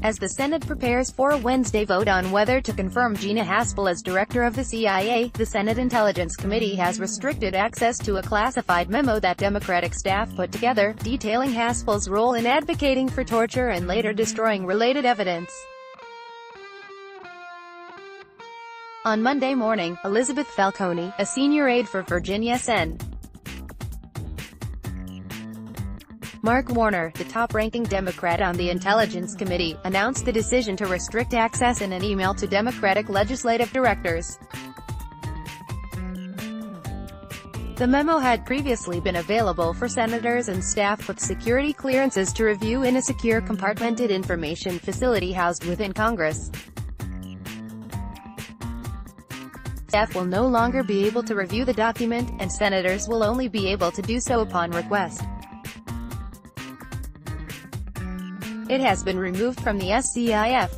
As the Senate prepares for a Wednesday vote on whether to confirm Gina Haspel as director of the CIA, the Senate Intelligence Committee has restricted access to a classified memo that Democratic staff put together, detailing Haspel's role in advocating for torture and later destroying related evidence. On Monday morning, Elizabeth Falcone, a senior aide for Virginia Sen. Mark Warner, the top-ranking Democrat on the Intelligence Committee, announced the decision to restrict access in an email to Democratic legislative directors. The memo had previously been available for senators and staff with security clearances to review in a secure compartmented information facility housed within Congress. Staff will no longer be able to review the document, and senators will only be able to do so upon request. It has been removed from the SCIF.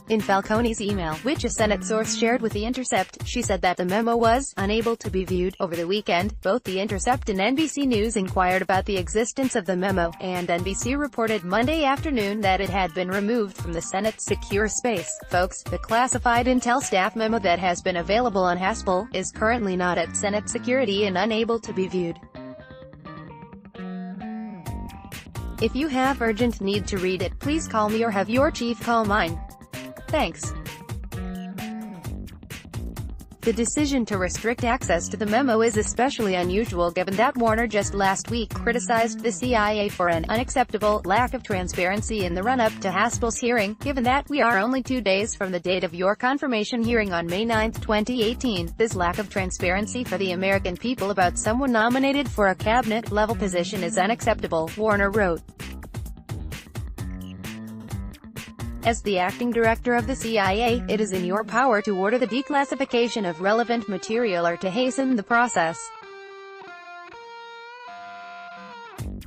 In Falcone's email, which a Senate source shared with The Intercept, she said that the memo was unable to be viewed. Over the weekend, both The Intercept and NBC News inquired about the existence of the memo, and NBC reported Monday afternoon that it had been removed from the Senate's secure space. Folks, the classified intel staff memo that has been available on Haspel is currently not at Senate security and unable to be viewed. If you have urgent need to read it, please call me or have your chief call mine. Thanks. The decision to restrict access to the memo is especially unusual given that Warner just last week criticized the CIA for an unacceptable lack of transparency in the run-up to Haspel's hearing, given that we are only 2 days from the date of your confirmation hearing on May 9, 2018. This lack of transparency for the American people about someone nominated for a cabinet-level position is unacceptable, Warner wrote. As the acting director of the CIA, it is in your power to order the declassification of relevant material or to hasten the process.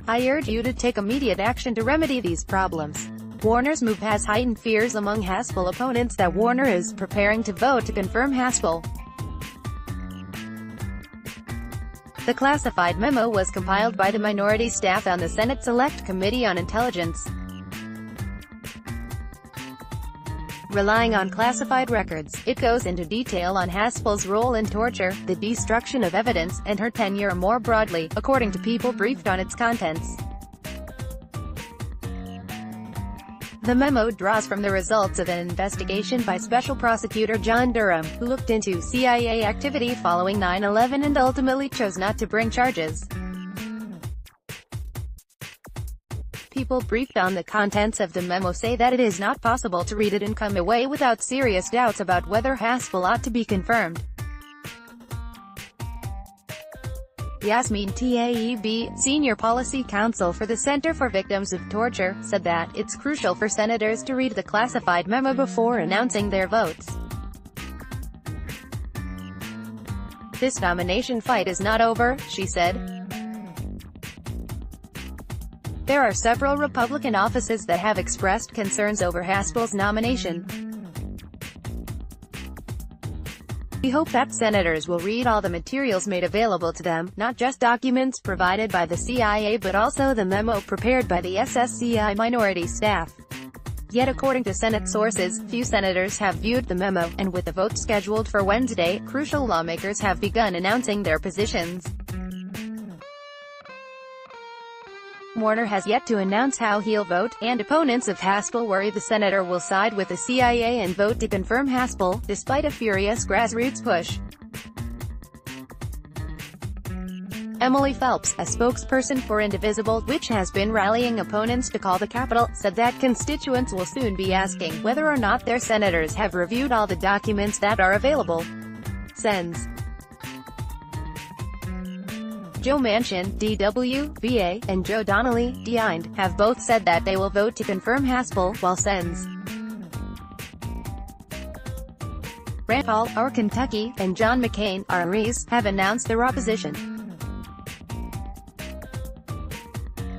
I urge you to take immediate action to remedy these problems. Warner's move has heightened fears among Haspel opponents that Warner is preparing to vote to confirm Haspel. The classified memo was compiled by the minority staff on the Senate Select Committee on Intelligence. Relying on classified records, it goes into detail on Haspel's role in torture, the destruction of evidence, and her tenure more broadly, according to people briefed on its contents. The memo draws from the results of an investigation by Special Prosecutor John Durham, who looked into CIA activity following 9/11 and ultimately chose not to bring charges. People briefed on the contents of the memo say that it is not possible to read it and come away without serious doubts about whether Haspel ought to be confirmed. Yasmin Taeb, senior policy counsel for the Center for Victims of Torture, said that it's crucial for senators to read the classified memo before announcing their votes. This nomination fight is not over, she said. There are several Republican offices that have expressed concerns over Haspel's nomination. We hope that senators will read all the materials made available to them, not just documents provided by the CIA but also the memo prepared by the SSCI minority staff. Yet according to Senate sources, few senators have viewed the memo, and with the vote scheduled for Wednesday, crucial lawmakers have begun announcing their positions. Warner has yet to announce how he'll vote, and opponents of Haspel worry the senator will side with the CIA and vote to confirm Haspel, despite a furious grassroots push. Emily Phelps, a spokesperson for Indivisible, which has been rallying opponents to call the Capitol, said that constituents will soon be asking whether or not their senators have reviewed all the documents that are available. Sens. Joe Manchin, DW, and Joe Donnelly, DIND, have both said that they will vote to confirm Haspel, while Sens. Rand Paul, R. Kentucky, and John McCain, RREs, have announced their opposition.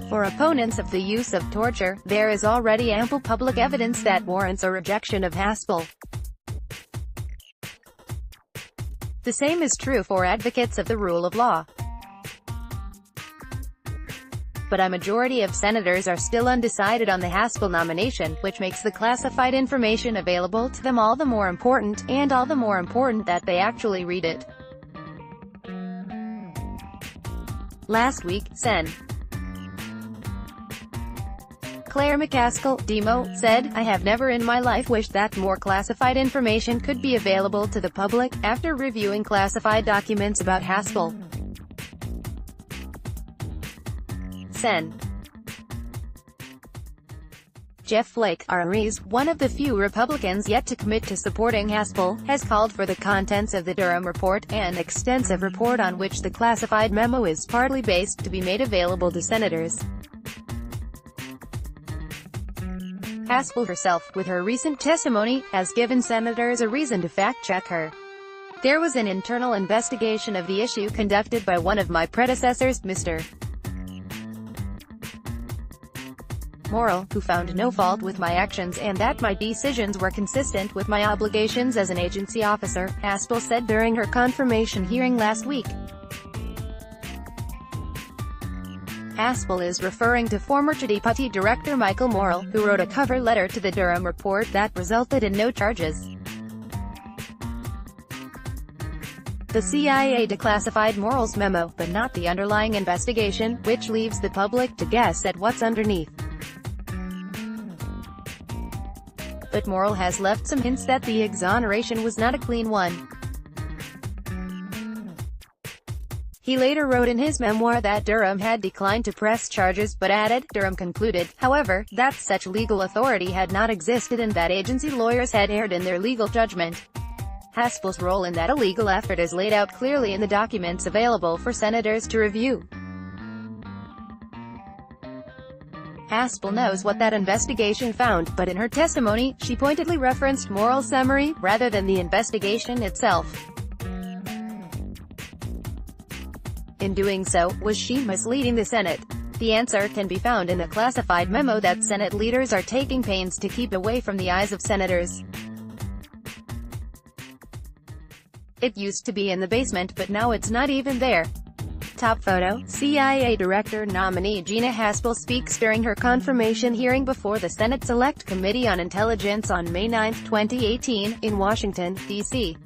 For opponents of the use of torture, there is already ample public evidence that warrants a rejection of Haspel. The same is true for advocates of the rule of law. but a majority of senators are still undecided on the Haspel nomination, which makes the classified information available to them all the more important, and all the more important that they actually read it. Last week, Sen. Claire McCaskill, Demo, said, "I have never in my life wished that more classified information could be available to the public," after reviewing classified documents about Haspel. Sen. Jeff Flake, RRE's, one of the few Republicans yet to commit to supporting Haspel, has called for the contents of the Durham report, an extensive report on which the classified memo is partly based, to be made available to senators. Haspel herself, with her recent testimony, has given senators a reason to fact-check her. "There was an internal investigation of the issue conducted by one of my predecessors, Mr. Morrill, who found no fault with my actions and that my decisions were consistent with my obligations as an agency officer," Haspel said during her confirmation hearing last week. Haspel is referring to former Deputy Director Michael Morrill, who wrote a cover letter to the Durham report that resulted in no charges. The CIA declassified Morrill's memo, but not the underlying investigation, which leaves the public to guess at what's underneath. But Morrill has left some hints that the exoneration was not a clean one. He later wrote in his memoir that Durham had declined to press charges, but added, Durham concluded, however, that such legal authority had not existed and that agency lawyers had erred in their legal judgment. Haspel's role in that illegal effort is laid out clearly in the documents available for senators to review. Haspel knows what that investigation found, but in her testimony, she pointedly referenced Morrill's summary, rather than the investigation itself. In doing so, was she misleading the Senate? The answer can be found in the classified memo that Senate leaders are taking pains to keep away from the eyes of senators. It used to be in the basement, but now it's not even there. Top photo, CIA Director nominee Gina Haspel speaks during her confirmation hearing before the Senate Select Committee on Intelligence on May 9, 2018, in Washington, D.C.